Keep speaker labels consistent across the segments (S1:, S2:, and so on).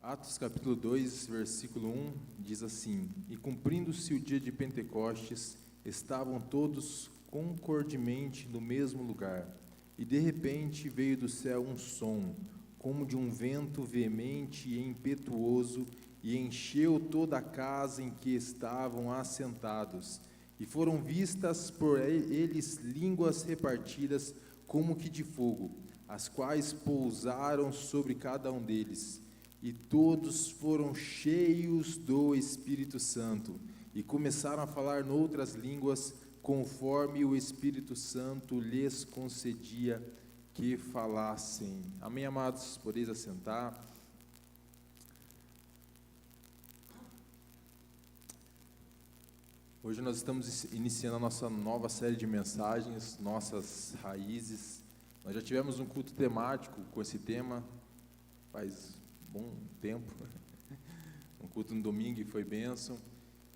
S1: Atos capítulo 2, versículo 1, diz assim: E cumprindo-se o dia de Pentecostes, estavam todos concordemente no mesmo lugar. E de repente veio do céu um som, como de um vento veemente e impetuoso, e encheu toda a casa em que estavam assentados. E foram vistas por eles línguas repartidas como que de fogo, as quais pousaram sobre cada um deles. E todos foram cheios do Espírito Santo, e começaram a falar noutras línguas, conforme o Espírito Santo lhes concedia que falassem. Amém, amados? Podeis assentar. Hoje nós estamos iniciando a nossa nova série de mensagens, Nossas Raízes. Nós já tivemos um culto temático com esse tema, faz bom tempo, um culto no domingo e foi bênção.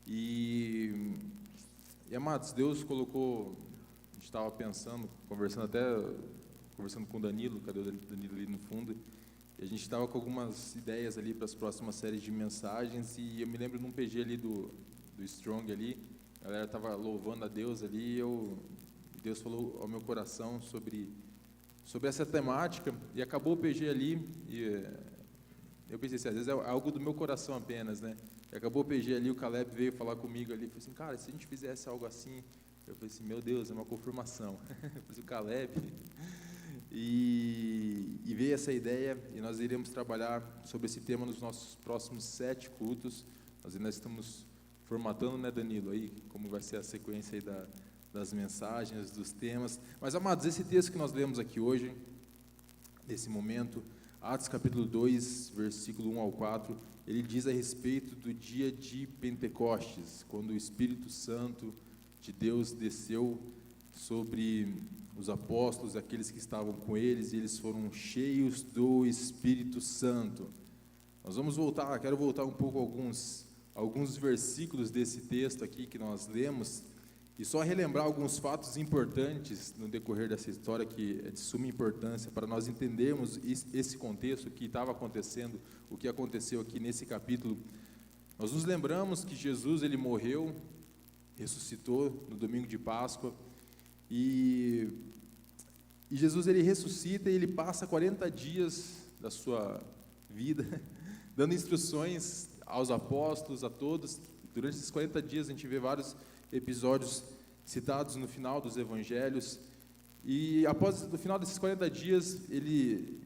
S1: E amados, Deus colocou, a gente estava pensando, conversando com o Danilo, cadê o Danilo ali no fundo, e a gente estava com algumas ideias ali para as próximas séries de mensagens, e eu me lembro num PG ali do Strong ali, a galera estava louvando a Deus ali, e Deus falou ao meu coração sobre essa temática, e acabou o PG ali, e eu pensei assim, às vezes é algo do meu coração apenas, né? E acabou o PG ali, o Caleb veio falar comigo ali, falou assim, cara, se a gente fizesse algo assim, eu falei assim, meu Deus, é uma confirmação. Eu falei, o Caleb, e veio essa ideia, e nós iremos trabalhar sobre esse tema nos nossos próximos 7 cultos. Nós ainda estamos formatando, né, Danilo, aí, como vai ser a sequência aí das mensagens, dos temas. Mas, amados, esse texto que nós lemos aqui hoje, nesse momento, Atos capítulo 2, versículo 1 ao 4, ele diz a respeito do dia de Pentecostes, quando o Espírito Santo de Deus desceu sobre os apóstolos, aqueles que estavam com eles, e eles foram cheios do Espírito Santo. Nós vamos voltar, quero voltar um pouco a alguns versículos desse texto aqui que nós lemos, e só relembrar alguns fatos importantes no decorrer dessa história, que é de suma importância para nós entendermos esse contexto, o que estava acontecendo, o que aconteceu aqui nesse capítulo. Nós nos lembramos que Jesus, ele morreu, ressuscitou no domingo de Páscoa, e Jesus, ele ressuscita e ele passa 40 dias da sua vida, dando instruções aos apóstolos, a todos. Durante esses 40 dias a gente vê vários episódios citados no final dos evangelhos, e após o final desses 40 dias,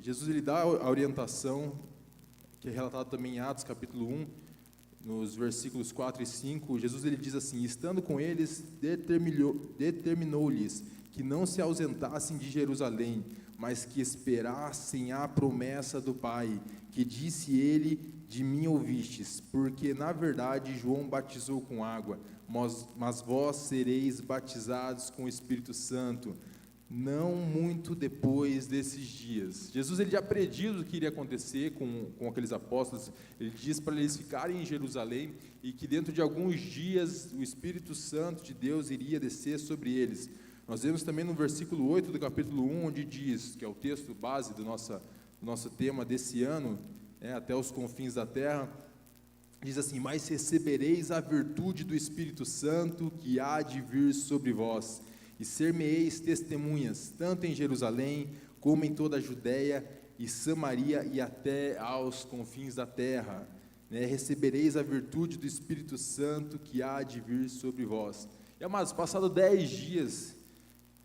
S1: Jesus ele dá a orientação, que é relatado também em Atos capítulo 1, nos versículos 4 e 5, Jesus ele diz assim, estando com eles, determinou-lhes que não se ausentassem de Jerusalém, mas que esperassem a promessa do Pai, que disse ele, de mim ouvistes, porque na verdade João batizou com água, mas vós sereis batizados com o Espírito Santo, não muito depois desses dias. Jesus ele já prediz o que iria acontecer com aqueles apóstolos. Ele diz para eles ficarem em Jerusalém e que dentro de alguns dias o Espírito Santo de Deus iria descer sobre eles. Nós vemos também no versículo 8 do capítulo 1, onde diz, que é o texto base do nosso tema desse ano, até os confins da terra, diz assim, mas recebereis a virtude do Espírito Santo que há de vir sobre vós, e ser-me-eis testemunhas, tanto em Jerusalém, como em toda a Judéia e Samaria, e até aos confins da terra. Recebereis a virtude do Espírito Santo que há de vir sobre vós. E, amados, passado 10 dias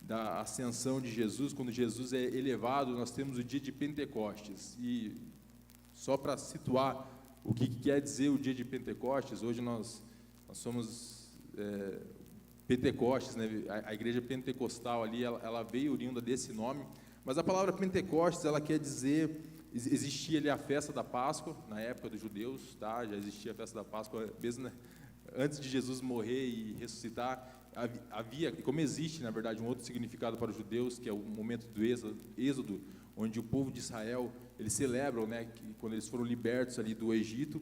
S1: da ascensão de Jesus, quando Jesus é elevado, nós temos o dia de Pentecostes, e só para situar o que quer dizer o dia de Pentecostes, hoje nós somos Pentecostes, né? A igreja pentecostal ali, ela veio oriunda desse nome, mas a palavra Pentecostes, ela quer dizer, existia ali a festa da Páscoa, na época dos judeus, tá? Já existia a festa da Páscoa, mesmo, né? Antes de Jesus morrer e ressuscitar, havia, como existe, na verdade, um outro significado para os judeus, que é o momento do êxodo, onde o povo de Israel, eles celebram, né, quando eles foram libertos ali do Egito,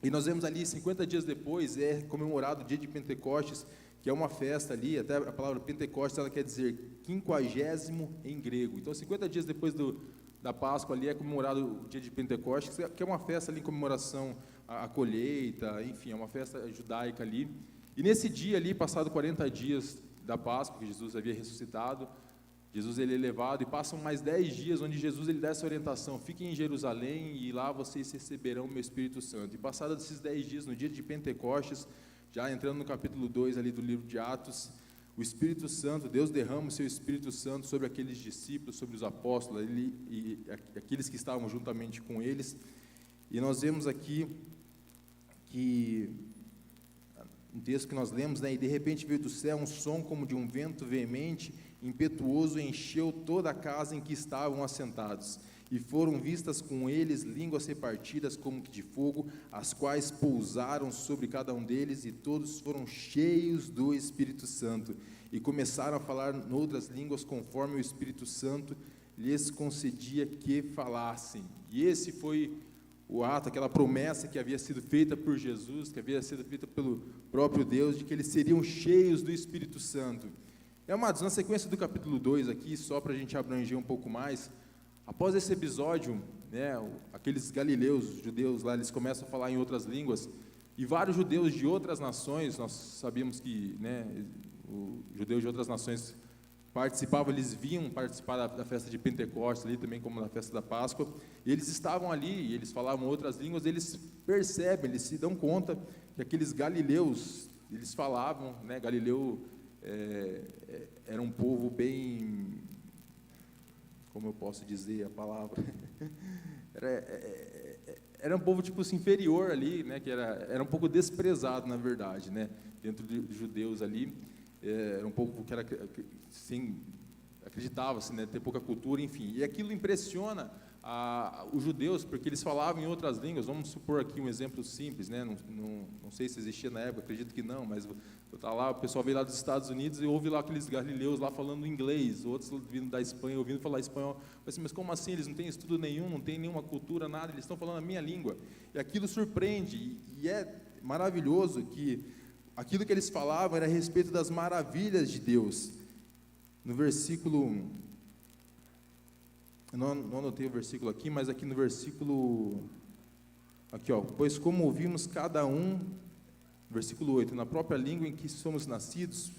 S1: e nós vemos ali, 50 dias depois, é comemorado o dia de Pentecostes, que é uma festa ali, até a palavra Pentecostes, ela quer dizer 50º em grego. Então, 50 dias depois da Páscoa ali é comemorado o dia de Pentecostes, que é uma festa ali em comemoração à colheita, enfim, é uma festa judaica ali. E nesse dia ali, passado 40 dias da Páscoa, que Jesus havia ressuscitado, Jesus ele é levado e passam mais 10 dias onde Jesus ele dá essa orientação: fiquem em Jerusalém e lá vocês receberão o meu Espírito Santo. E passados esses 10 dias, no dia de Pentecostes, já entrando no capítulo 2 ali do livro de Atos, o Espírito Santo, Deus derrama o seu Espírito Santo sobre aqueles discípulos, sobre os apóstolos e aqueles que estavam juntamente com eles. E nós vemos aqui que um texto que nós lemos, né? E de repente veio do céu um som como de um vento veemente, impetuoso, encheu toda a casa em que estavam assentados. E foram vistas com eles línguas repartidas como que de fogo, as quais pousaram sobre cada um deles, e todos foram cheios do Espírito Santo, e começaram a falar noutras línguas, conforme o Espírito Santo lhes concedia que falassem. E esse foi o ato, aquela promessa que havia sido feita por Jesus, que havia sido feita pelo próprio Deus, de que eles seriam cheios do Espírito Santo. Amados, na sequência do capítulo 2 aqui, só para a gente abranger um pouco mais, após esse episódio, né, aqueles galileus, judeus lá, eles começam a falar em outras línguas, e vários judeus de outras nações, nós sabíamos que, né, os judeus de outras nações participavam, eles vinham participar da festa de Pentecostes, ali também como na festa da Páscoa, e eles estavam ali, e eles falavam outras línguas, eles percebem, eles se dão conta que aqueles galileus, eles falavam, né, Galileu era um povo bem, como eu posso dizer a palavra, era um povo tipo assim, inferior ali, né, que era um pouco desprezado, na verdade, né, dentro de judeus ali, era um povo que era, sim, acreditava-se, né, ter pouca cultura, enfim, e aquilo impressiona os judeus, porque eles falavam em outras línguas. Vamos supor aqui um exemplo simples, né, não sei se existia na época, acredito que não, mas tá lá, o pessoal veio lá dos Estados Unidos e ouve lá aqueles galileus lá falando inglês, outros vindo da Espanha, ouvindo falar espanhol, mas como assim, eles não têm estudo nenhum, não têm nenhuma cultura, nada, eles estão falando a minha língua, e aquilo surpreende, e é maravilhoso que aquilo que eles falavam era a respeito das maravilhas de Deus. No versículo, eu não anotei o versículo aqui, mas aqui no versículo, aqui ó, pois como ouvimos cada um, versículo 8, na própria língua em que somos nascidos,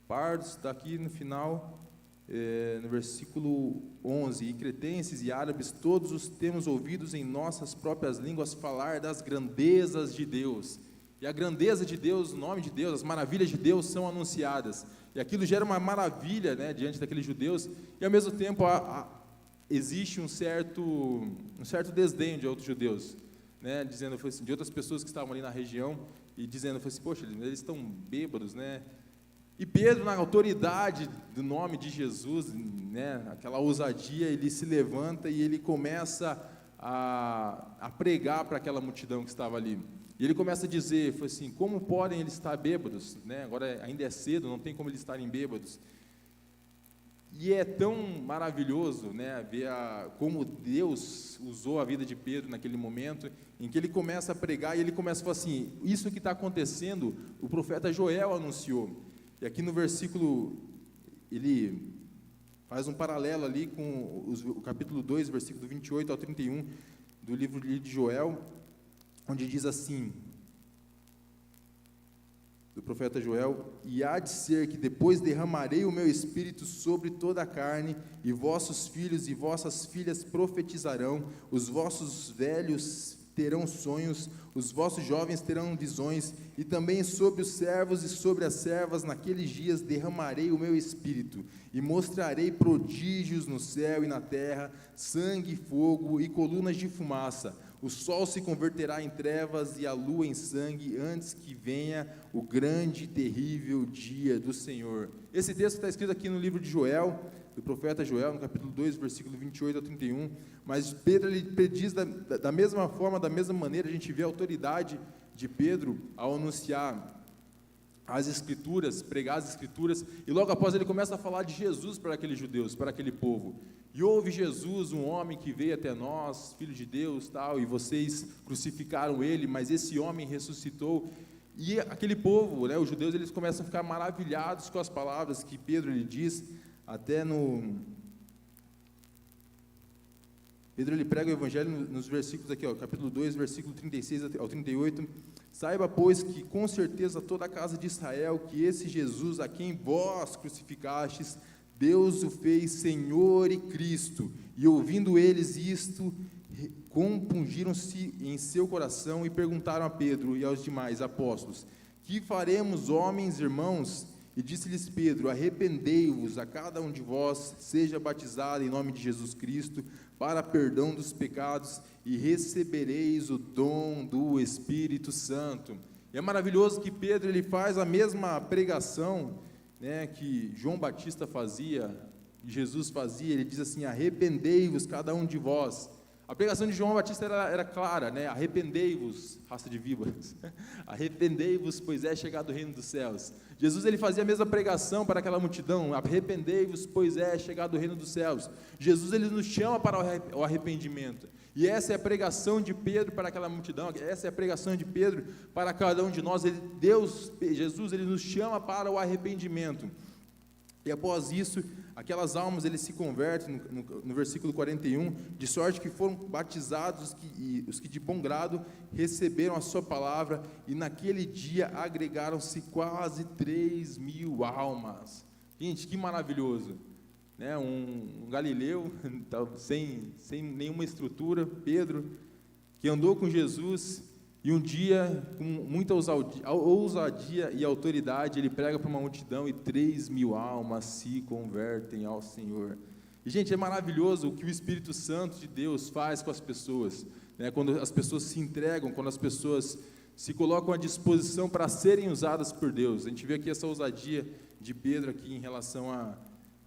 S1: pardos, daqui no final, no versículo 11, e cretenses e árabes, todos os temos ouvidos em nossas próprias línguas falar das grandezas de Deus. E a grandeza de Deus, o nome de Deus, as maravilhas de Deus são anunciadas. E aquilo gera uma maravilha, né, diante daqueles judeus, e ao mesmo tempo existe um certo desdém de outros judeus, né, dizendo, de outras pessoas que estavam ali na região, e dizendo, poxa, eles estão bêbados, né? E Pedro, na autoridade do nome de Jesus, né, aquela ousadia, ele se levanta e ele começa a pregar para aquela multidão que estava ali. E ele começa a dizer, como podem eles estar bêbados, né? Agora ainda é cedo, não tem como eles estarem bêbados. E é tão maravilhoso, né, ver como Deus usou a vida de Pedro naquele momento, em que ele começa a pregar e ele começa a falar assim, isso que está acontecendo, o profeta Joel anunciou. E aqui no versículo, ele faz um paralelo ali com o capítulo 2, versículo 28 ao 31 do livro de Joel, onde diz assim, do profeta Joel, e há de ser que depois derramarei o meu espírito sobre toda a carne, e vossos filhos e vossas filhas profetizarão, os vossos velhos terão sonhos, os vossos jovens terão visões, e também sobre os servos e sobre as servas naqueles dias derramarei o meu espírito, e mostrarei prodígios no céu e na terra, sangue e fogo e colunas de fumaça. O sol se converterá em trevas e a lua em sangue, antes que venha o grande e terrível dia do Senhor. Esse texto está escrito aqui no livro de Joel, do profeta Joel, no capítulo 2, versículo 28 a 31, mas Pedro ele prediz da mesma forma, da mesma maneira, a gente vê a autoridade de Pedro ao anunciar as Escrituras, pregar as Escrituras, e logo após ele começa a falar de Jesus para aqueles judeus, para aquele povo. E houve Jesus, um homem que veio até nós, filho de Deus, tal, e vocês crucificaram ele, mas esse homem ressuscitou. E aquele povo, né, os judeus, eles começam a ficar maravilhados com as palavras que Pedro lhe diz, até no Pedro ele prega o evangelho nos versículos aqui, capítulo 2, versículo 36 ao 38. Saiba, pois, que com certeza toda a casa de Israel, que esse Jesus, a quem vós crucificastes, Deus o fez Senhor e Cristo. E ouvindo eles isto, compungiram-se em seu coração e perguntaram a Pedro e aos demais apóstolos: que faremos, homens, irmãos? E disse-lhes Pedro: arrependei-vos, a cada um de vós seja batizado em nome de Jesus Cristo, para perdão dos pecados, e recebereis o dom do Espírito Santo. E é maravilhoso que Pedro ele faz a mesma pregação, né, que João Batista fazia, Jesus fazia. Ele diz assim: arrependei-vos, cada um de vós. A pregação de João Batista era clara, né? Arrependei-vos, raça de víboras, arrependei-vos, pois é chegado o reino dos céus. Jesus ele fazia a mesma pregação para aquela multidão: arrependei-vos, pois é chegado o reino dos céus. Jesus ele nos chama para o arrependimento, e essa é a pregação de Pedro para aquela multidão, essa é a pregação de Pedro para cada um de nós. Jesus ele nos chama para o arrependimento. E após isso, aquelas almas eles se convertem, no versículo 41, de sorte que foram batizados os que de bom grado receberam a sua palavra, e naquele dia agregaram-se quase 3.000 almas. Gente, que maravilhoso, né? Um galileu, sem nenhuma estrutura, Pedro, que andou com Jesus, e um dia, com muita ousadia e autoridade, ele prega para uma multidão e 3.000 almas se convertem ao Senhor. E, gente, é maravilhoso o que o Espírito Santo de Deus faz com as pessoas, né? Quando as pessoas se entregam, quando as pessoas se colocam à disposição para serem usadas por Deus. A gente vê aqui essa ousadia de Pedro aqui em relação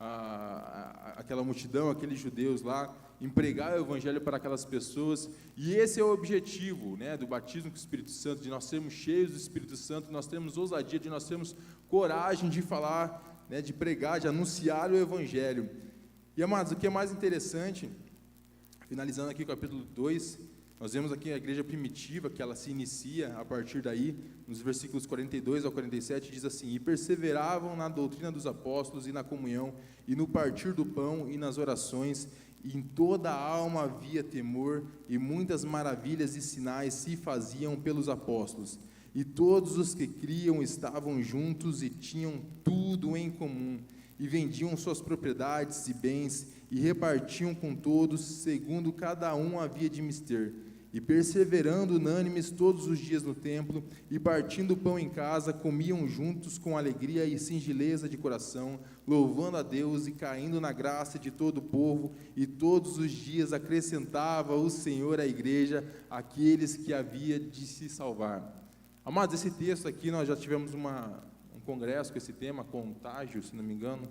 S1: àquela multidão, aqueles judeus lá, em pregar o evangelho para aquelas pessoas. E esse é o objetivo, né, do batismo com o Espírito Santo, de nós sermos cheios do Espírito Santo, nós termos ousadia, de nós termos coragem de falar, né, de pregar, de anunciar o evangelho. E, amados, o que é mais interessante, finalizando aqui o capítulo 2, nós vemos aqui a igreja primitiva, que ela se inicia a partir daí, nos versículos 42 ao 47, diz assim: e perseveravam na doutrina dos apóstolos e na comunhão, e no partir do pão e nas orações, e em toda a alma havia temor, e muitas maravilhas e sinais se faziam pelos apóstolos. E todos os que criam estavam juntos e tinham tudo em comum, e vendiam suas propriedades e bens, e repartiam com todos, segundo cada um havia de mister. E perseverando unânimes todos os dias no templo, e partindo o pão em casa, comiam juntos com alegria e singeleza de coração, louvando a Deus e caindo na graça de todo o povo, e todos os dias acrescentava o Senhor à igreja aqueles que havia de se salvar. Amados, esse texto aqui, nós já tivemos um congresso com esse tema, contágio, se não me engano,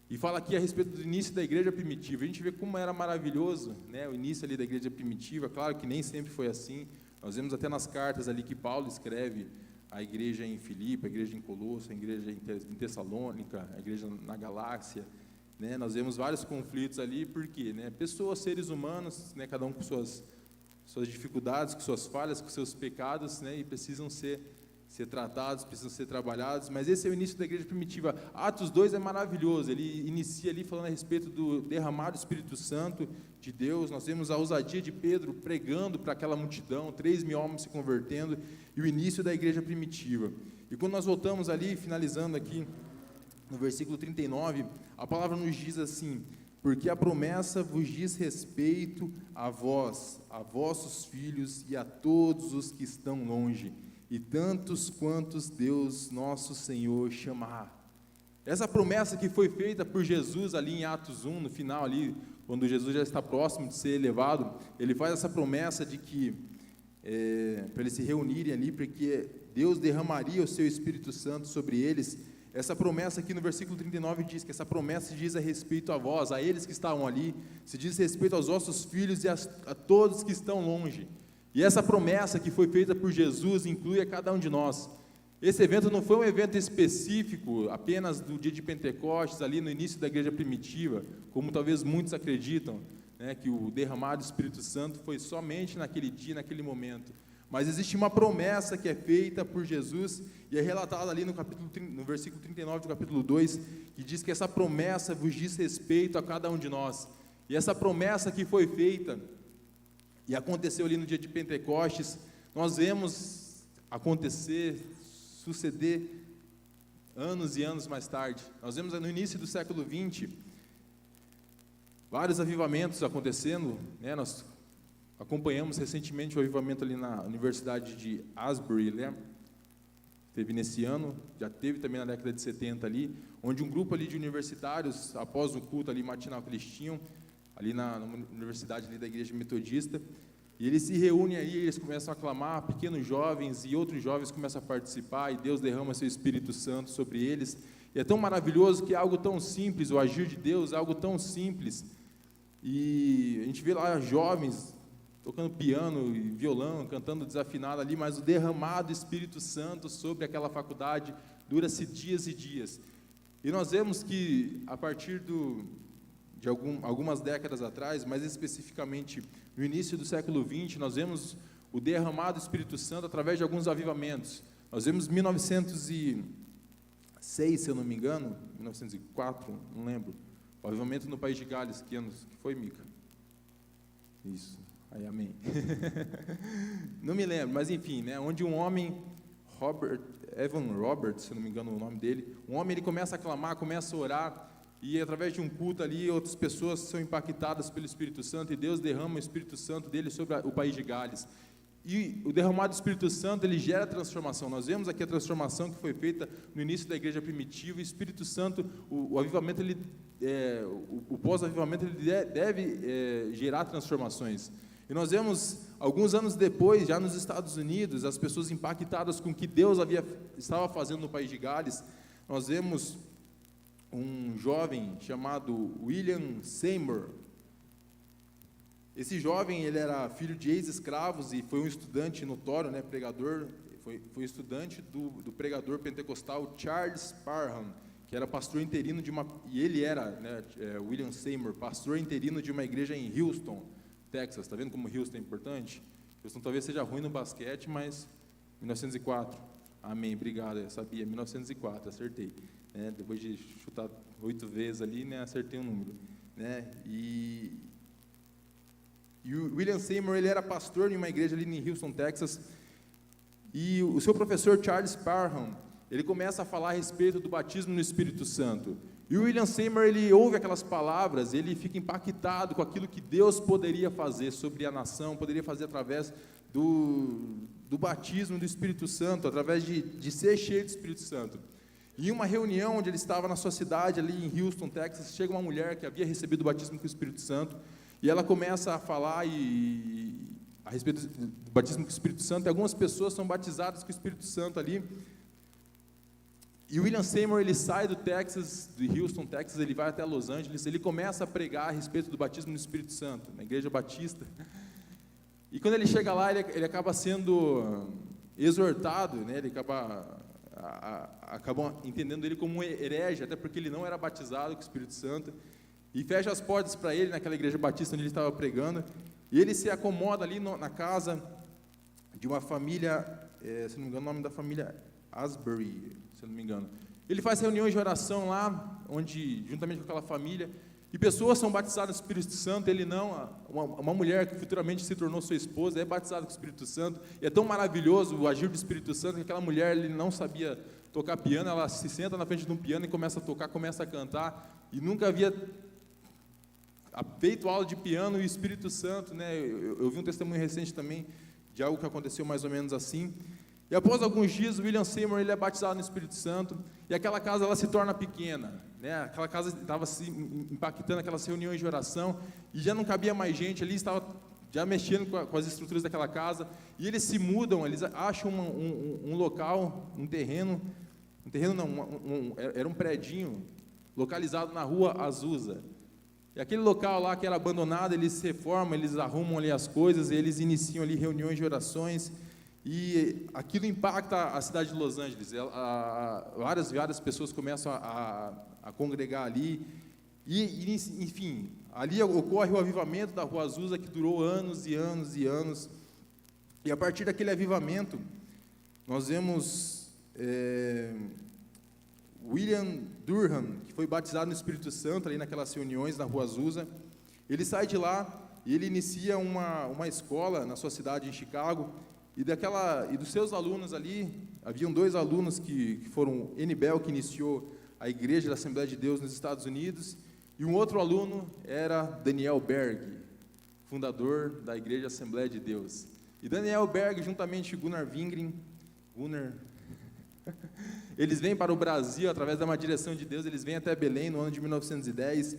S1: e fala aqui a respeito do início da igreja primitiva. A gente vê como era maravilhoso, né, o início ali da igreja primitiva. Claro que nem sempre foi assim. Nós vemos até nas cartas ali que Paulo escreve a igreja em Filipe, a igreja em Colosso, a igreja em Tessalônica, a igreja na Galácia, né? Nós vemos vários conflitos ali, porque, né, pessoas, seres humanos, né, cada um com suas dificuldades, com suas falhas, com seus pecados, né, e precisam ser tratados, precisam ser trabalhados. Mas esse é o início da igreja primitiva. Atos 2 é maravilhoso, ele inicia ali falando a respeito do derramado Espírito Santo de Deus. Nós temos a ousadia de Pedro pregando para aquela multidão, 3.000 homens se convertendo, e o início da igreja primitiva. E quando nós voltamos ali, finalizando aqui, no versículo 39, a palavra nos diz assim: porque a promessa vos diz respeito a vós, a vossos filhos e a todos os que estão longe, e tantos quantos Deus nosso Senhor chamar. Essa promessa que foi feita por Jesus ali em Atos 1, no final ali, quando Jesus já está próximo de ser elevado, ele faz essa promessa de que, para eles se reunirem ali, porque Deus derramaria o seu Espírito Santo sobre eles. Essa promessa aqui no versículo 39 diz que essa promessa diz a respeito a vós, a eles que estavam ali, se diz respeito aos vossos filhos e a todos que estão longe. E essa promessa que foi feita por Jesus inclui a cada um de nós. Esse evento não foi um evento específico apenas do dia de Pentecostes, ali no início da igreja primitiva, como talvez muitos acreditam, né, que o derramado do Espírito Santo foi somente naquele dia, naquele momento. Mas existe uma promessa que é feita por Jesus, e é relatada ali no versículo 39 do capítulo 2, que diz que essa promessa vos diz respeito a cada um de nós. E essa promessa que foi feita e aconteceu ali no dia de Pentecostes, nós vemos acontecer, suceder anos e anos mais tarde. Nós vemos no início do século XX vários avivamentos acontecendo, né? Nós acompanhamos recentemente o avivamento ali na Universidade de Asbury, né? Teve nesse ano, já teve também na década de 70 ali, onde um grupo ali de universitários, após o culto ali matinal que eles tinham, ali na universidade ali da igreja metodista, e eles se reúnem aí, eles começam a clamar, pequenos jovens e outros jovens começam a participar, e Deus derrama seu Espírito Santo sobre eles, e é tão maravilhoso que é algo tão simples, o agir de Deus é algo tão simples, e a gente vê lá jovens tocando piano e violão, cantando desafinado ali, mas o derramado Espírito Santo sobre aquela faculdade dura-se dias e dias. E nós vemos que, a partir de algumas décadas atrás, mais especificamente no início do século XX, nós vemos o derramado Espírito Santo através de alguns avivamentos. Nós vemos 1906, se eu não me engano, 1904, não lembro, o avivamento no País de Gales. Que anos que foi, Mica? Isso. Aí, amém. Não me lembro, mas enfim, né, onde um homem, Evan Roberts, se não me engano o nome dele, um homem, ele começa a clamar, começa a orar, e através de um culto ali, outras pessoas são impactadas pelo Espírito Santo, e Deus derrama o Espírito Santo dele sobre o País de Gales. E o derramado do Espírito Santo, ele gera transformação. Nós vemos aqui a transformação que foi feita no início da igreja primitiva. O Espírito Santo, o avivamento, o pós-avivamento, ele deve gerar transformações. E nós vemos, alguns anos depois, já nos Estados Unidos, as pessoas impactadas com o que Deus estava fazendo no País de Gales. Nós vemos um jovem chamado William Seymour. Esse jovem, ele era filho de ex-escravos e foi um estudante notório, né, pregador, foi estudante do pregador pentecostal Charles Parham, que era pastor interino e ele era, né, William Seymour, pastor interino de uma igreja em Houston, Texas. Está vendo como Houston é importante? Houston talvez seja ruim no basquete, mas 1904. Amém, obrigado, eu sabia, 1904, acertei. Né, depois de chutar 8 vezes ali, né, acertei um número. Né, e o William Seymour, ele era pastor em uma igreja ali em Houston, Texas, e o seu professor Charles Parham, ele começa a falar a respeito do batismo no Espírito Santo. E o William Seymour, ele ouve aquelas palavras, ele fica impactado com aquilo que Deus poderia fazer sobre a nação, poderia fazer através do batismo do Espírito Santo, através de ser cheio do Espírito Santo. Em uma reunião onde ele estava na sua cidade, ali em Houston, Texas, chega uma mulher que havia recebido o batismo com o Espírito Santo, e ela começa a falar a respeito do batismo com o Espírito Santo, e algumas pessoas são batizadas com o Espírito Santo ali. E o William Seymour, ele sai do Texas, de Houston, Texas, ele vai até Los Angeles, ele começa a pregar a respeito do batismo no Espírito Santo, na igreja batista. E quando ele chega lá, ele acaba sendo exortado, né? Ele acabam entendendo ele como um herege, até porque ele não era batizado com o Espírito Santo, e fecha as portas para ele naquela igreja batista onde ele estava pregando, e ele se acomoda ali na casa de uma família, se não me engano o nome da família Asbury, se não me engano. Ele faz reuniões de oração lá, onde, juntamente com aquela família, e pessoas são batizadas no Espírito Santo, ele não, uma mulher que futuramente se tornou sua esposa, é batizada com o Espírito Santo, e é tão maravilhoso o agir do Espírito Santo, que aquela mulher, ele não sabia tocar piano, ela se senta na frente de um piano e começa a tocar, começa a cantar, e nunca havia feito aula de piano, e o Espírito Santo, né, eu vi um testemunho recente também, de algo que aconteceu mais ou menos assim. E após alguns dias, o William Seymour, ele é batizado no Espírito Santo, e aquela casa, ela se torna pequena, né? Aquela casa estava se impactando, aquelas reuniões de oração, e já não cabia mais gente ali, estava já mexendo com as estruturas daquela casa, e eles se mudam, eles acham um local, um terreno não, era um predinho, localizado na rua Azusa. E aquele local lá que era abandonado, eles se reformam, eles arrumam ali as coisas, e eles iniciam ali reuniões de orações, e aquilo impacta a cidade de Los Angeles. Várias pessoas começam a congregar ali, e enfim, ali ocorre o avivamento da Rua Azusa, que durou anos e anos e anos, e a partir daquele avivamento, nós vemos William Durham, que foi batizado no Espírito Santo, ali naquelas reuniões na Rua Azusa. Ele sai de lá e ele inicia uma escola na sua cidade, em Chicago, e dos seus alunos ali, haviam 2 alunos que foram Enibel, que iniciou a Igreja da Assembleia de Deus nos Estados Unidos, e um outro aluno era Daniel Berg, fundador da Igreja Assembleia de Deus. E Daniel Berg, juntamente com Gunnar Wingren, eles vêm para o Brasil, através de uma direção de Deus, eles vêm até Belém no ano de 1910,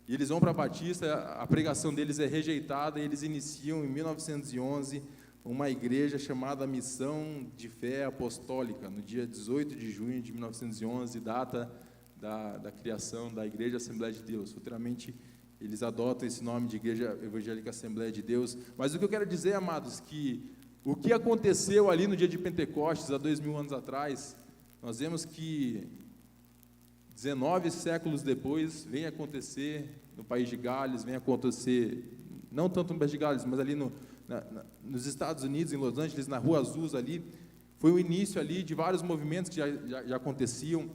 S1: e eles vão para Batista, a pregação deles é rejeitada, e eles iniciam em 1911 uma igreja chamada Missão de Fé Apostólica, no dia 18 de junho de 1911, data da criação da Igreja Assembleia de Deus. Futuramente, eles adotam esse nome de Igreja Evangélica Assembleia de Deus. Mas o que eu quero dizer, amados, que o que aconteceu ali no dia de Pentecostes, há 2000 anos atrás, nós vemos que 19 séculos depois, vem acontecer no país de Gales, vem acontecer, não tanto no país de Gales, mas ali nos Estados Unidos, em Los Angeles, na Rua Azusa ali, foi o início ali de vários movimentos que já aconteciam,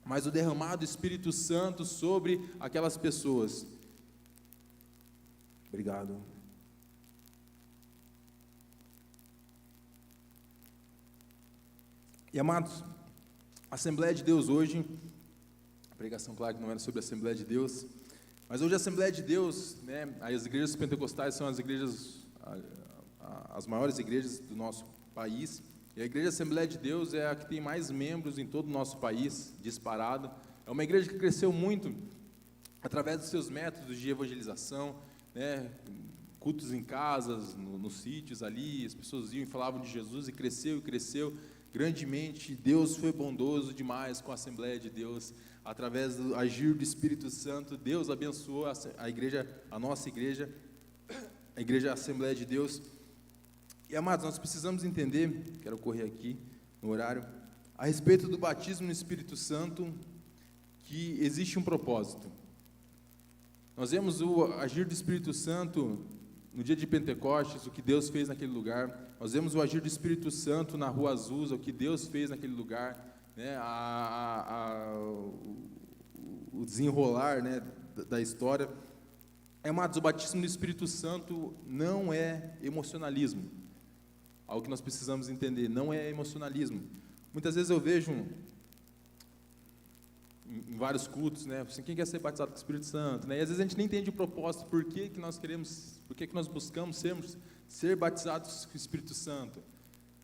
S1: mas o derramado do Espírito Santo sobre aquelas pessoas. Obrigado. E amados, a Assembleia de Deus hoje, a pregação, claro, que não era sobre a Assembleia de Deus, mas hoje a Assembleia de Deus, né, as igrejas pentecostais são as igrejas, as maiores igrejas do nosso país, e a Igreja Assembleia de Deus é a que tem mais membros em todo o nosso país, disparado. É uma igreja que cresceu muito através dos seus métodos de evangelização, né, cultos em casas, nos sítios ali, as pessoas iam e falavam de Jesus, e cresceu grandemente. Deus foi bondoso demais com a Assembleia de Deus, através do agir do Espírito Santo. Deus abençoou a igreja, a nossa igreja, a Igreja Assembleia de Deus. E amados, nós precisamos entender, quero correr aqui no horário, a respeito do batismo no Espírito Santo, que existe um propósito. Nós vemos o agir do Espírito Santo no dia de Pentecostes, o que Deus fez naquele lugar. Nós vemos o agir do Espírito Santo na Rua Azusa, o que Deus fez naquele lugar, né? O desenrolar, né, da história. Amados, o batismo no Espírito Santo não é emocionalismo. Algo que nós precisamos entender, não é emocionalismo. Muitas vezes eu vejo em vários cultos, né, assim, quem quer ser batizado com o Espírito Santo, né, e às vezes a gente nem entende o propósito, por que nós buscamos ser batizados com o Espírito Santo,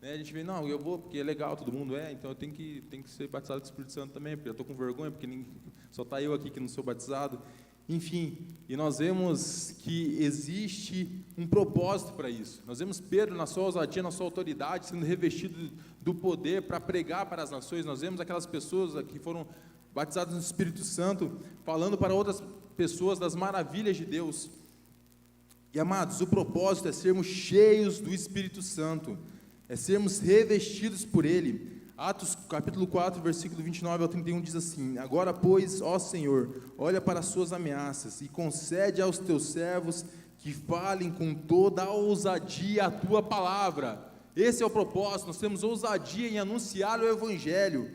S1: né? A gente vê, não, eu vou porque é legal, todo mundo então eu tenho que ser batizado com o Espírito Santo também, porque eu estou com vergonha, porque só está eu aqui que não sou batizado. Enfim, e nós vemos que existe um propósito para isso. Nós vemos Pedro, na sua ousadia, na sua autoridade, sendo revestido do poder para pregar para as nações. Nós vemos aquelas pessoas que foram batizadas no Espírito Santo, falando para outras pessoas das maravilhas de Deus. E amados, o propósito é sermos cheios do Espírito Santo, é sermos revestidos por Ele. Atos capítulo 4, versículo 29 ao 31 diz assim: agora, pois, ó Senhor, olha para as suas ameaças e concede aos teus servos que falem com toda a ousadia a tua palavra. Esse é o propósito, nós temos ousadia em anunciar o Evangelho.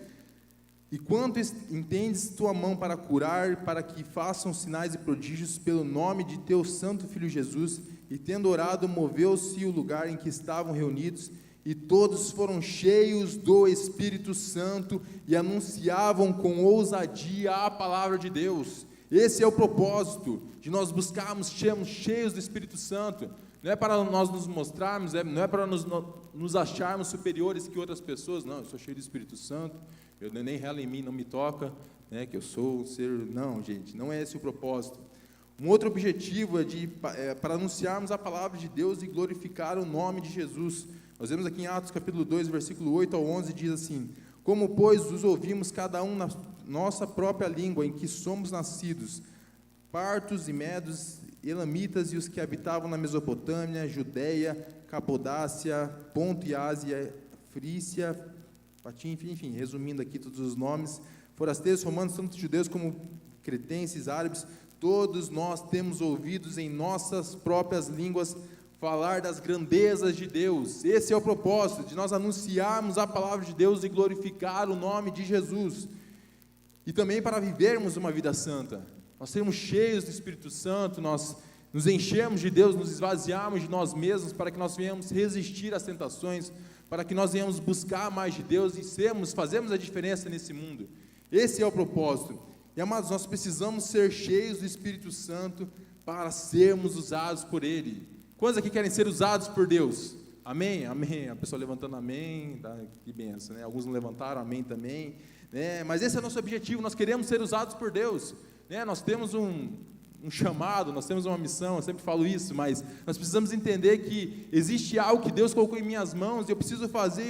S1: E quanto entendes tua mão para curar, para que façam sinais e prodígios pelo nome de teu santo Filho Jesus, e tendo orado, moveu-se o lugar em que estavam reunidos, e todos foram cheios do Espírito Santo e anunciavam com ousadia a palavra de Deus. Esse é o propósito de nós buscarmos sermos cheios do Espírito Santo. Não é para nós nos mostrarmos, não é para nos acharmos superiores que outras pessoas. Não, eu sou cheio do Espírito Santo, eu nem rela em mim, não me toca, né, que eu sou um ser. Não, gente, não é esse o propósito. Um outro objetivo é para anunciarmos a palavra de Deus e glorificar o nome de Jesus. Nós vemos aqui em Atos capítulo 2, versículo 8 ao 11, diz assim: como, pois, os ouvimos cada um na nossa própria língua em que somos nascidos, partos e medos, elamitas e os que habitavam na Mesopotâmia, Judeia, Capodácia, Ponto e Ásia, Frícia, enfim, resumindo aqui todos os nomes, forasteiros romanos, tanto judeus como cretenses, árabes, todos nós temos ouvidos em nossas próprias línguas falar das grandezas de Deus. Esse é o propósito, de nós anunciarmos a palavra de Deus e glorificar o nome de Jesus. E também para vivermos uma vida santa. nós sermos cheios do Espírito Santo, nós nos enchermos de Deus, nos esvaziarmos de nós mesmos, para que nós venhamos resistir às tentações, para que nós venhamos buscar mais de Deus e fazermos a diferença nesse mundo. Esse é o propósito. E amados, nós precisamos ser cheios do Espírito Santo para sermos usados por Ele. Quantos aqui querem ser usados por Deus? Amém? Amém. A pessoa levantando amém, tá? Que benção, né? Alguns não levantaram, amém também, né? Mas esse é o nosso objetivo, nós queremos ser usados por Deus, né? Nós temos um chamado, nós temos uma missão, eu sempre falo isso, mas nós precisamos entender que existe algo que Deus colocou em minhas mãos, e eu preciso fazer,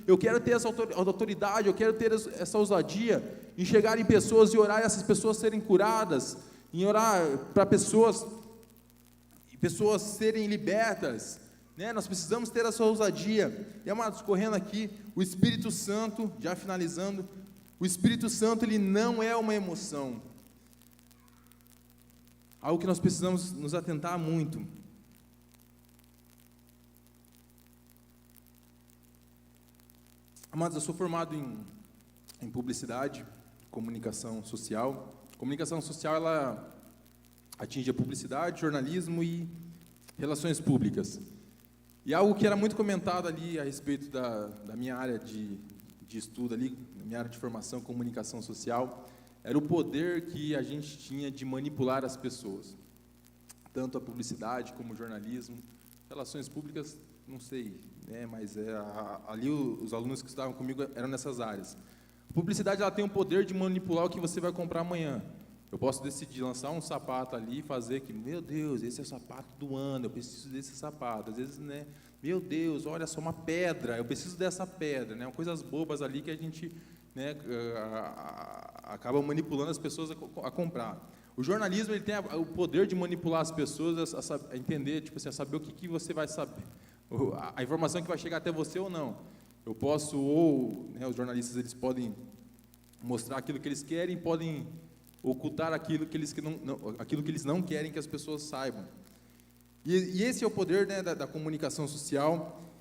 S1: eu quero ter essa autoridade, eu quero ter essa ousadia, em chegar em pessoas e orar, e essas pessoas serem curadas, em orar para pessoas serem libertas, né? Nós precisamos ter essa ousadia. E amados, correndo aqui, o Espírito Santo, já finalizando, o Espírito Santo, ele não é uma emoção, algo que nós precisamos nos atentar muito. Amados, eu sou formado em publicidade, comunicação social. Comunicação social, ela atinge a publicidade, jornalismo e relações públicas. E algo que era muito comentado ali a respeito da minha área de estudo ali, da minha área de formação, comunicação social, era o poder que a gente tinha de manipular as pessoas. Tanto a publicidade como o jornalismo, relações públicas, não sei, né, mas ali os alunos que estudavam comigo eram nessas áreas. A publicidade, ela tem o poder de manipular o que você vai comprar amanhã. Eu posso decidir lançar um sapato ali e fazer que, meu Deus, esse é o sapato do ano, eu preciso desse sapato. Às vezes, né, meu Deus, olha só, uma pedra, eu preciso dessa pedra, né, coisas bobas ali que a gente, né, acaba manipulando as pessoas a comprar. O jornalismo, ele tem o poder de manipular as pessoas a entender, tipo assim, a saber o que você vai saber, a informação que vai chegar até você ou não. Eu posso, né, os jornalistas, eles podem mostrar aquilo que eles querem, podem ocultar aquilo que eles não querem que as pessoas saibam. E esse é o poder, né, da comunicação social.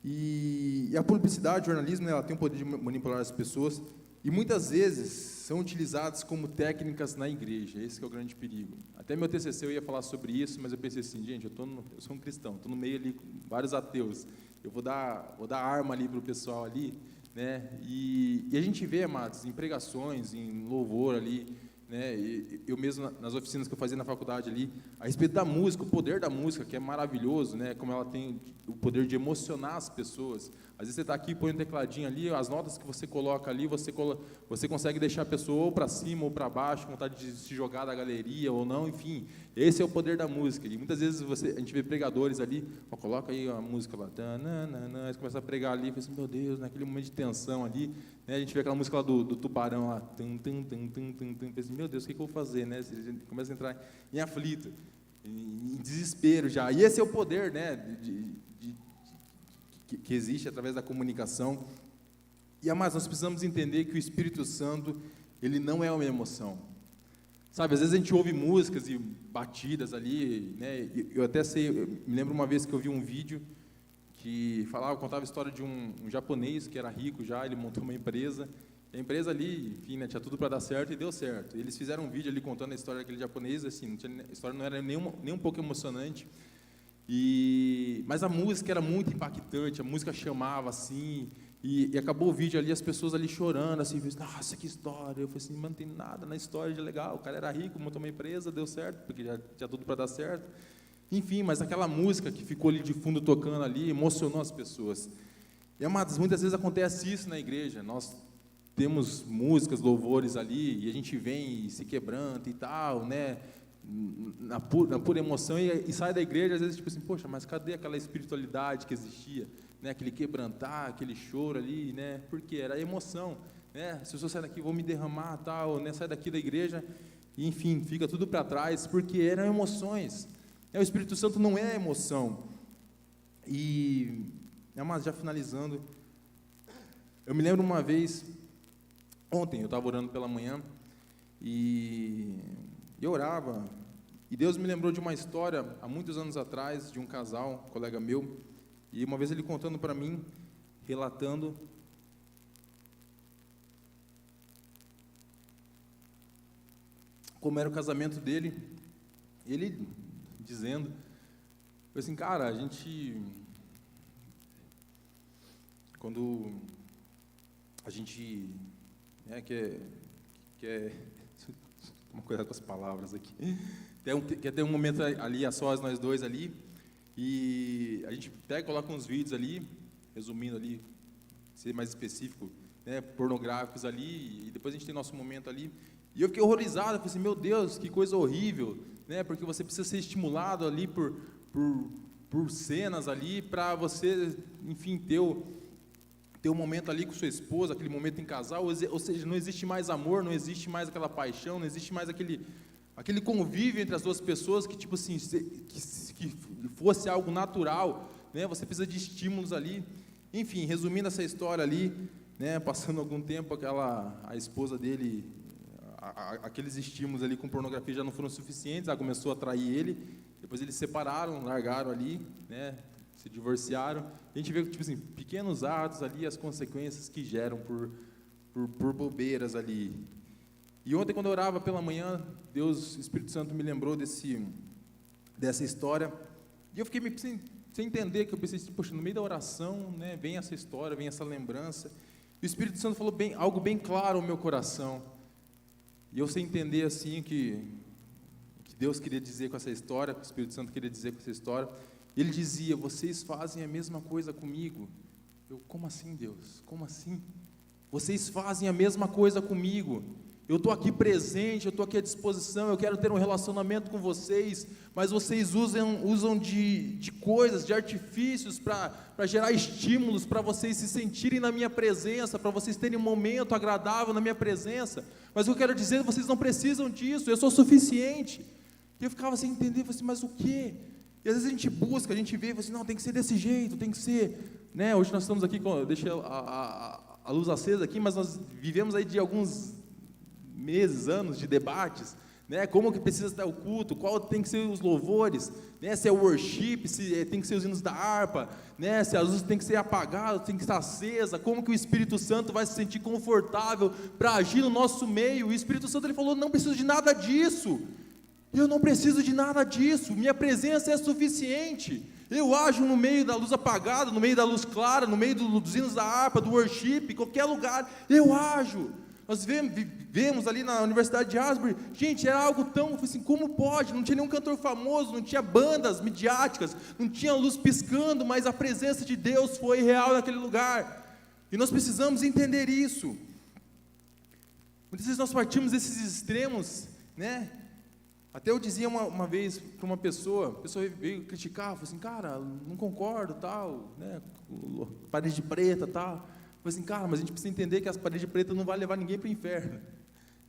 S1: E a publicidade, o jornalismo, né, ela tem o poder de manipular as pessoas, e muitas vezes são utilizadas como técnicas na igreja. Esse que é o grande perigo. Até meu TCC eu ia falar sobre isso, mas eu pensei assim, gente, eu sou um cristão, estou no meio ali com vários ateus, eu vou dar arma ali para o pessoal ali, né? E a gente vê, amados, em pregações, em louvor ali, né? E eu mesmo nas oficinas que eu fazia na faculdade ali, a respeito da música, o poder da música, que é maravilhoso, né? Como ela tem o poder de emocionar as pessoas. Às vezes você está aqui, põe um tecladinho ali, as notas que você coloca ali, você consegue deixar a pessoa ou para cima ou para baixo, com vontade de se jogar da galeria ou não, enfim. Esse é o poder da música. E muitas vezes a gente vê pregadores ali, coloca aí a música lá, eles começam a pregar ali, e assim, meu Deus, naquele momento de tensão ali, né, a gente vê aquela música lá do tubarão lá, pensa, meu Deus, o que eu vou fazer, né? Você começa a entrar em aflito, em desespero já. E esse é o poder, né, que existe através da comunicação. E, amados, nós precisamos entender que o Espírito Santo, ele não é uma emoção. Sabe, às vezes a gente ouve músicas e batidas ali, né? Eu até sei, eu me lembro uma vez que eu vi um vídeo que contava a história de um japonês que era rico já, ele montou uma empresa, e a empresa ali, enfim, né, tinha tudo para dar certo e deu certo. Eles fizeram um vídeo ali contando a história daquele japonês, assim, a história não era nem um pouco emocionante, mas a música era muito impactante, a música chamava assim, e acabou o vídeo ali, as pessoas ali chorando, assim, nossa, que história. Eu falei assim, não tem nada na história de legal, o cara era rico, montou uma empresa, deu certo, porque já tinha tudo para dar certo. Enfim, mas aquela música que ficou ali de fundo tocando ali, emocionou as pessoas. E, amados, muitas vezes acontece isso na igreja, nós temos músicas, louvores ali, e a gente vem e se quebranta e tal, né, na pura emoção, e sai da igreja, às vezes, tipo assim, poxa, mas cadê aquela espiritualidade que existia, né, aquele quebrantar, aquele choro ali, né, porque era emoção, né, as pessoas saem daqui, vão me derramar, tal, né, sai daqui da igreja, e, enfim, fica tudo para trás, porque eram emoções. O Espírito Santo não é emoção. Mas já finalizando, eu me lembro uma vez, ontem, eu estava orando pela manhã, e eu orava, e Deus me lembrou de uma história, há muitos anos atrás, de um casal, um colega meu, e uma vez ele contando para mim, relatando como era o casamento dele, ele dizendo, foi assim, cara, a gente, quando a gente, né, quer uma coisa com as palavras aqui, quer ter um momento ali, a sós, nós dois ali, e a gente pega e coloca uns vídeos ali, resumindo ali, ser mais específico, né, pornográficos ali, e depois a gente tem nosso momento ali, e eu fiquei horrorizado, falei assim, meu Deus, que coisa horrível, né, porque você precisa ser estimulado ali por cenas ali, para você, enfim, ter um momento ali com sua esposa, aquele momento em casal, ou seja, não existe mais amor, não existe mais aquela paixão, não existe mais aquele convívio entre as duas pessoas, que tipo assim, que fosse algo natural, né, você precisa de estímulos ali. Enfim, resumindo essa história ali, né, passando algum tempo, a esposa dele, aqueles estímulos ali com pornografia já não foram suficientes, ela começou a trair ele, depois eles se separaram, largaram ali, né, se divorciaram. A gente vê, tipo assim, pequenos atos ali, as consequências que geram por bobeiras ali. E ontem, quando eu orava pela manhã, Deus, o Espírito Santo me lembrou dessa história, e eu fiquei sem entender, que eu pensei, poxa, no meio da oração, né, vem essa história, vem essa lembrança, e o Espírito Santo falou algo bem claro ao meu coração, e eu sem entender, assim, que Deus queria dizer com essa história, que o Espírito Santo queria dizer com essa história. Ele dizia, vocês fazem a mesma coisa comigo. Eu, como assim, Deus? Como assim? Vocês fazem a mesma coisa comigo. Eu estou aqui presente, eu estou aqui à disposição, eu quero ter um relacionamento com vocês, mas vocês usam de coisas, de artifícios para gerar estímulos, para vocês se sentirem na minha presença, para vocês terem um momento agradável na minha presença. Mas eu quero dizer, vocês não precisam disso, eu sou suficiente. E eu ficava sem entender, eu falei assim, mas o quê? E às vezes a gente busca, a gente vê, assim, não, tem que ser desse jeito, tem que ser, né? Hoje nós estamos aqui, eu deixei a luz acesa aqui, mas nós vivemos aí de alguns meses, anos de debates, né? Como que precisa estar o culto, qual tem que ser os louvores, né? Se é o worship, se tem que ser os hinos da harpa, né? Se a luz tem que ser apagada, tem que estar acesa, como que o Espírito Santo vai se sentir confortável para agir no nosso meio? E o Espírito Santo, ele falou, não preciso de nada disso. Eu não preciso de nada disso, minha presença é suficiente. Eu ajo no meio da luz apagada, no meio da luz clara, no meio dos hinos da harpa, do worship, qualquer lugar, eu ajo. Nós vivemos ali na Universidade de Asbury, gente, era algo tão, assim, como pode? Não tinha nenhum cantor famoso, não tinha bandas midiáticas, não tinha luz piscando, mas a presença de Deus foi real naquele lugar. E nós precisamos entender isso. Muitas vezes nós partimos desses extremos, né? Até eu dizia uma vez para uma pessoa, a pessoa veio criticar, falou assim, cara, não concordo, tal, né, parede preta, tal. Eu falei assim, cara, mas a gente precisa entender que as paredes pretas não vai levar ninguém para o inferno.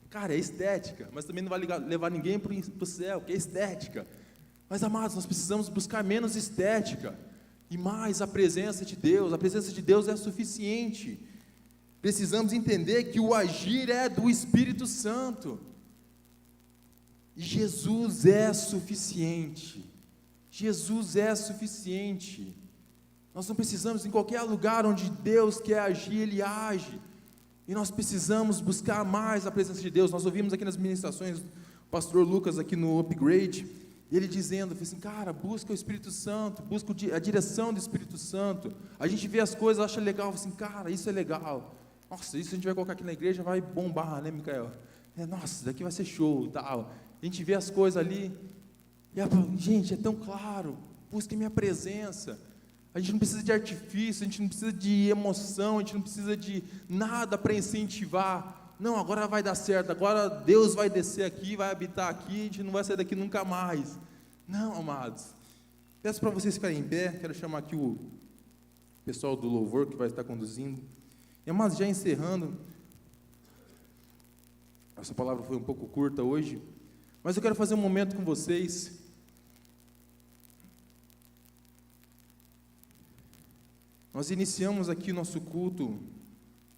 S1: Cara, é estética, mas também não vai levar ninguém para o céu, que é estética. Mas, amados, nós precisamos buscar menos estética e mais a presença de Deus. A presença de Deus é suficiente. Precisamos entender que o agir é do Espírito Santo. E Jesus é suficiente. Jesus é suficiente. Nós não precisamos, em qualquer lugar onde Deus quer agir, Ele age. E nós precisamos buscar mais a presença de Deus. Nós ouvimos aqui nas ministrações o pastor Lucas aqui no Upgrade, ele dizendo, assim, cara, busca o Espírito Santo, busca a direção do Espírito Santo. A gente vê as coisas, acha legal, assim, cara, isso é legal. Nossa, isso a gente vai colocar aqui na igreja, vai bombar, né, Micael? Nossa, isso daqui vai ser show, tal. A gente vê as coisas ali, e gente, é tão claro, busque minha presença. A gente não precisa de artifício, a gente não precisa de emoção, a gente não precisa de nada para incentivar. Não, agora vai dar certo, agora Deus vai descer aqui, vai habitar aqui, a gente não vai sair daqui nunca mais. Não, amados. Peço para vocês ficarem em pé, quero chamar aqui o pessoal do louvor que vai estar conduzindo. E, amados, já encerrando, essa palavra foi um pouco curta hoje, mas eu quero fazer um momento com vocês. Nós iniciamos aqui o nosso culto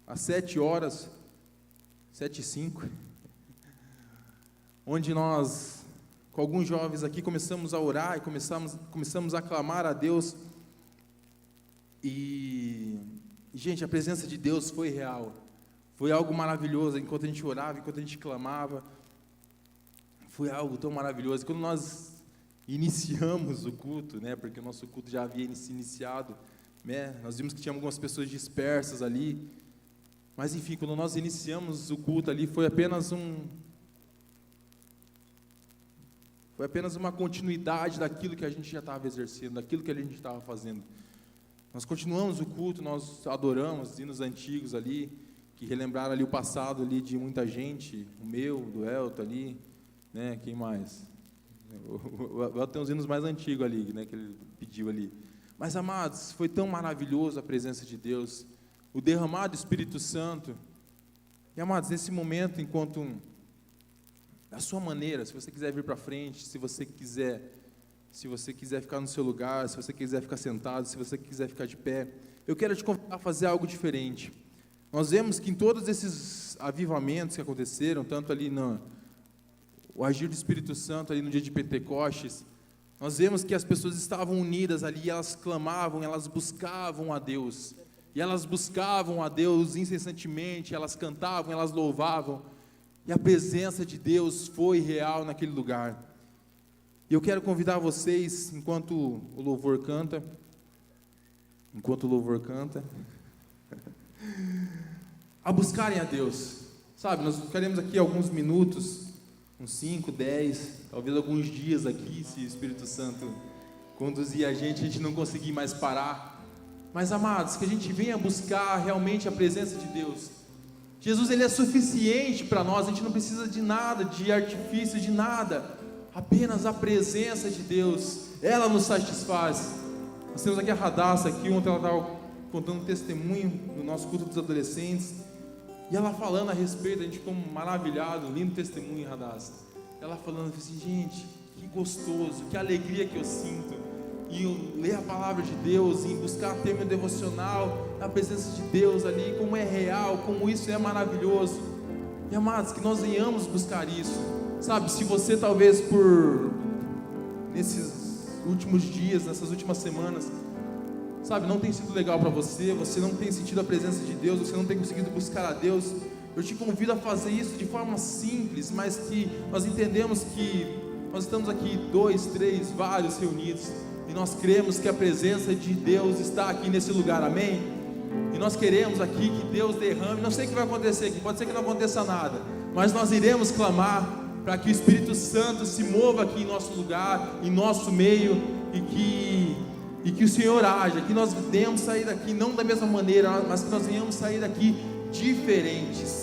S1: às 7 horas, 7h05, onde nós, com alguns jovens aqui, começamos a orar e começamos a clamar a Deus. E, gente, a presença de Deus foi real. Foi algo maravilhoso, enquanto a gente orava, enquanto a gente clamava. foi algo tão maravilhoso. Quando nós iniciamos o culto, né, porque o nosso culto já havia se iniciado, né, nós vimos que tinha algumas pessoas dispersas ali, mas enfim, quando nós iniciamos o culto ali, foi apenas uma continuidade daquilo que a gente já estava exercendo, daquilo que a gente estava fazendo. Nós continuamos o culto, nós adoramos os hinos antigos ali, que relembraram ali o passado ali de muita gente, o meu, do Elton ali, né, quem mais? O Elton tem uns hinos mais antigos ali, né, que ele pediu ali. Mas, amados, foi tão maravilhoso a presença de Deus, o derramado Espírito Santo. E, amados, nesse momento, enquanto da sua maneira, se você quiser vir para frente, se você quiser ficar no seu lugar, se você quiser ficar sentado, se você quiser ficar de pé, eu quero te convidar a fazer algo diferente. Nós vemos que em todos esses avivamentos que aconteceram, tanto ali o agir do Espírito Santo ali no dia de Pentecostes, nós vemos que as pessoas estavam unidas ali, elas clamavam, elas buscavam a Deus, e elas buscavam a Deus incessantemente, elas cantavam, elas louvavam, e a presença de Deus foi real naquele lugar. E eu quero convidar vocês, enquanto o louvor canta, a buscarem a Deus, sabe, nós ficaremos aqui alguns minutos, uns 5, 10, talvez alguns dias aqui, se o Espírito Santo conduzir a gente não conseguir mais parar, mas, amados, que a gente venha buscar realmente a presença de Deus. Jesus, Ele é suficiente para nós, a gente não precisa de nada, de artifício, de nada, apenas a presença de Deus, ela nos satisfaz. Nós temos aqui a Radassa, aqui ontem ela estava contando um testemunho no nosso culto dos adolescentes, e ela falando a respeito, a gente ficou maravilhado, lindo testemunho, Radassa. Ela falando assim, gente, que gostoso, que alegria que eu sinto em ler a palavra de Deus, em buscar ter meu devocional, na presença de Deus ali, como é real, como isso é maravilhoso. E, amados, que nós venhamos buscar isso, sabe, se você talvez nesses últimos dias, nessas últimas semanas, sabe, não tem sido legal para você, você não tem sentido a presença de Deus, você não tem conseguido buscar a Deus, eu te convido a fazer isso de forma simples, mas que nós entendemos que nós estamos aqui 2, 3, vários reunidos, e nós cremos que a presença de Deus está aqui nesse lugar, amém? E nós queremos aqui que Deus derrame, não sei o que vai acontecer aqui, pode ser que não aconteça nada, mas nós iremos clamar para que o Espírito Santo se mova aqui em nosso lugar, em nosso meio, e que o Senhor haja, que nós venhamos sair daqui não da mesma maneira, mas que nós venhamos sair daqui diferentes,